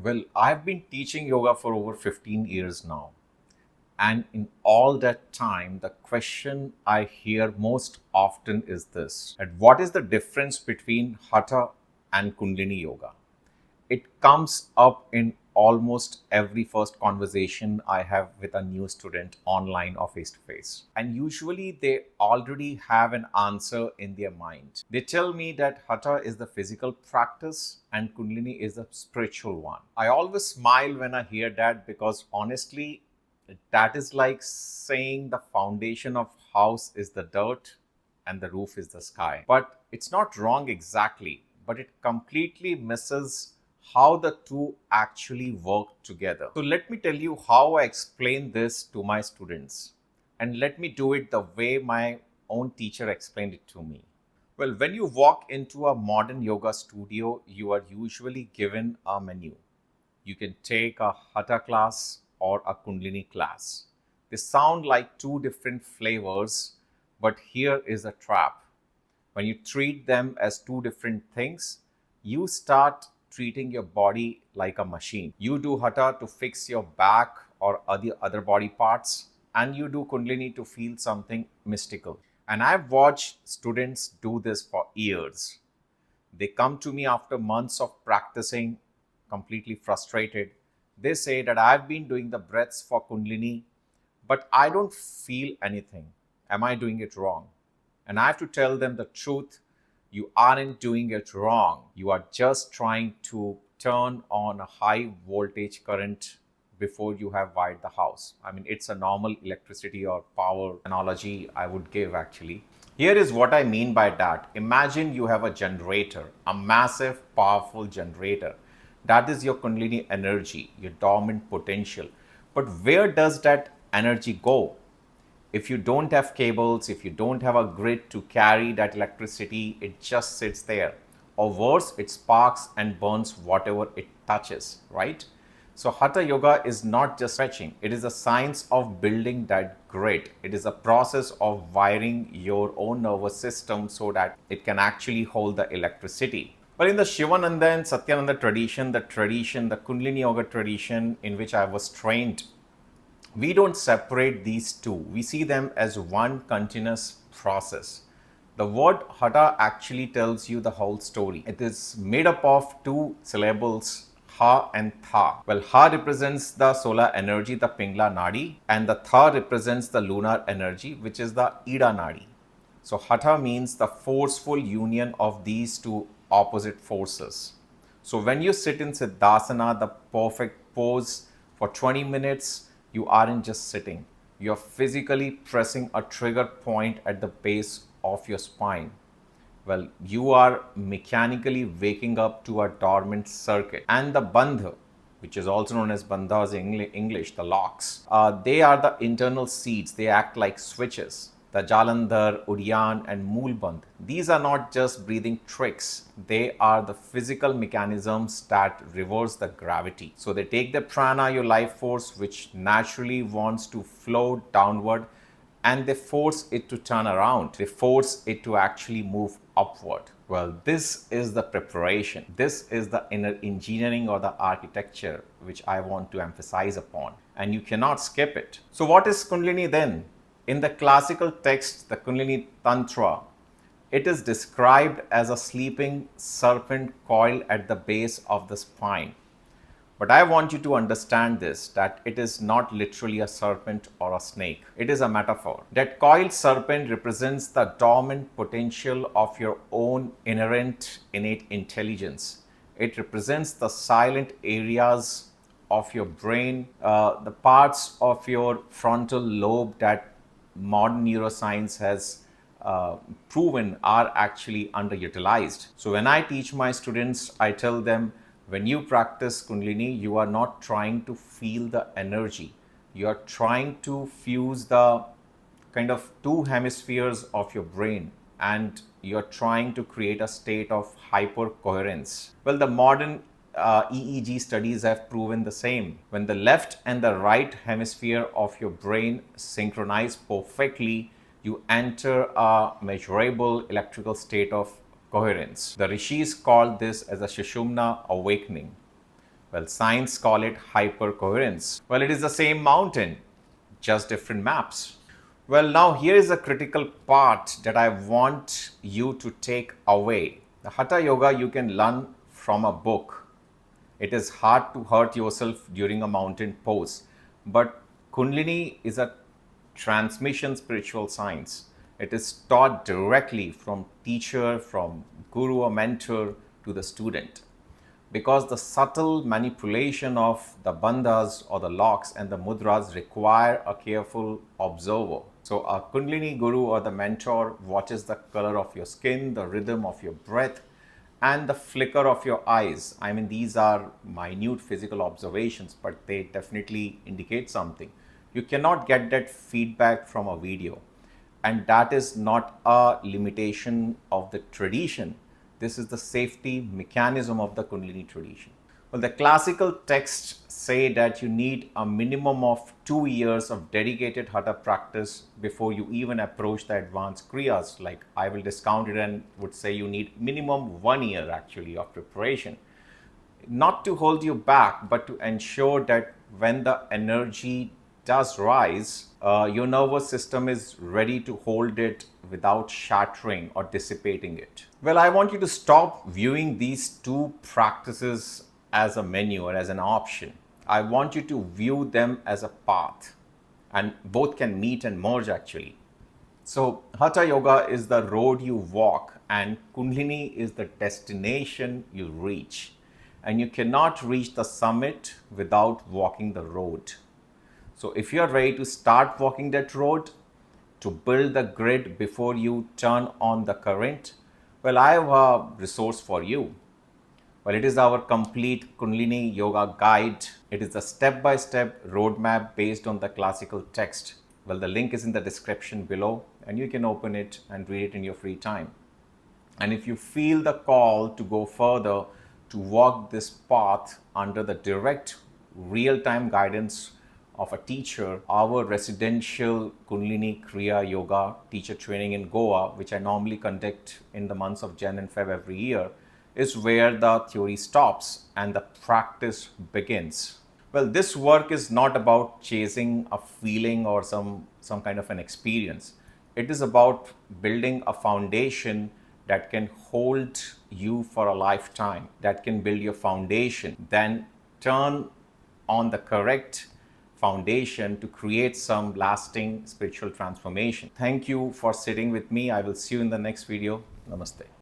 Well, I've been teaching yoga for over 15 years now. And in all that time, the question I hear most often is this: and what is the difference between Hatha and Kundalini Yoga? It comes up in almost every first conversation I have with a new student online or face to face. And usually they already have an answer in their mind. They tell me that Hatha is the physical practice and Kundalini is the spiritual one. I always smile when I hear that because honestly, that is like saying the foundation of house is the dirt and the roof is the sky. But it's not wrong exactly, but it completely misses how the two actually work together. So let me tell you how I explain this to my students. And let me do it the way my own teacher explained it to me. Well, when you walk into a modern yoga studio, you are usually given a menu. You can take a Hatha class or a Kundalini class. They sound like two different flavors, but here is a trap. When you treat them as two different things, you start treating your body like a machine. You do Hatha to fix your back or other body parts, and you do Kundalini to feel something mystical. And I've watched students do this for years. They come to me after months of practicing, completely frustrated. They say that I've been doing the breaths for Kundalini, but I don't feel anything. Am I doing it wrong? And I have to tell them the truth. You aren't doing it wrong. You are just trying to turn on a high voltage current before you have wired the house. I mean, it's a normal electricity or power analogy I would give actually. Here is what I mean by that. Imagine you have a generator, a massive, powerful generator. That is your Kundalini energy, your dormant potential. But where does that energy go? If you don't have cables, if you don't have a grid to carry that electricity, it just sits there. Or worse, it sparks and burns whatever it touches, right? So Hatha Yoga is not just stretching. It is a science of building that grid. It is a process of wiring your own nervous system so that it can actually hold the electricity. But in the Sivananda and Satyananda tradition, the Kundalini Yoga tradition in which I was trained, we don't separate these two. We see them as one continuous process. The word Hatha actually tells you the whole story. It is made up of two syllables, Ha and Tha. Well, Ha represents the solar energy, the Pingla Nadi, and the Tha represents the lunar energy, which is the Ida Nadi. So Hatha means the forceful union of these two opposite forces. So when you sit in Siddhasana, the perfect pose for 20 minutes, you aren't just sitting. You're physically pressing a trigger point at the base of your spine. Well, you are mechanically waking up to a dormant circuit. And the Bandha, which is also known as Bandhas in English, the locks, they are the internal seats. They act like switches. The Jalandhar, Udyan, and Moolbandh. These are not just breathing tricks. They are the physical mechanisms that reverse the gravity. So they take the prana, your life force, which naturally wants to flow downward, and they force it to turn around. They force it to actually move upward. Well, this is the preparation. This is the inner engineering or the architecture which I want to emphasize upon. And you cannot skip it. So what is Kundalini then? In the classical text, the Kundalini Tantra, it is described as a sleeping serpent coiled at the base of the spine. But I want you to understand this, that it is not literally a serpent or a snake. It is a metaphor. That coiled serpent represents the dormant potential of your own innate intelligence. It represents the silent areas of your brain, the parts of your frontal lobe that modern neuroscience has proven are actually underutilized. So when I teach my students, I tell them, when you practice Kundalini, you are not trying to feel the energy. You are trying to fuse the kind of two hemispheres of your brain, and you're trying to create a state of hyper-coherence. Well, the modern EEG studies have proven the same. When the left and the right hemisphere of your brain synchronize perfectly, you enter a measurable electrical state of coherence. The rishis called this as a Sushumna awakening. Well, science call it hyper-coherence. Well, it is the same mountain, just different maps. Well, now here is a critical part that I want you to take away. The Hatha Yoga you can learn from a book. It is hard to hurt yourself during a mountain pose. But Kundalini is a transmission spiritual science. It is taught directly from teacher, from guru or mentor to the student. Because the subtle manipulation of the bandhas or the locks and the mudras require a careful observer. So a Kundalini guru or the mentor watches the color of your skin, the rhythm of your breath, and the flicker of your eyes. I mean, these are minute physical observations, but they definitely indicate something. You cannot get that feedback from a video. And that is not a limitation of the tradition. This is the safety mechanism of the Kundalini tradition. Well, the classical texts say that you need a minimum of 2 years of dedicated Hatha practice before you even approach the advanced Kriyas. Like I will discount it and would say you need minimum 1 year actually of preparation. Not to hold you back, but to ensure that when the energy does rise, your nervous system is ready to hold it without shattering or dissipating it. Well, I want you to stop viewing these two practices as a menu or as an option. I want you to view them as a path, and both can meet and merge actually. So, Hatha Yoga is the road you walk, and Kundalini is the destination you reach. And you cannot reach the summit without walking the road. So if you are ready to start walking that road, to build the grid before you turn on the current, well, I have a resource for you. Well, it is our complete Kundalini Yoga guide. It is a step-by-step roadmap based on the classical text. Well, the link is in the description below and you can open it and read it in your free time. And if you feel the call to go further, to walk this path under the direct real-time guidance of a teacher, our residential Kundalini Kriya Yoga teacher training in Goa, which I normally conduct in the months of Jan and Feb every year, is where the theory stops and the practice begins. Well, this work is not about chasing a feeling or some kind of an experience. It is about building a foundation that can hold you for a lifetime, that can build your foundation, then turn on the correct foundation to create some lasting spiritual transformation. Thank you for sitting with me. I will see you in the next video. Namaste.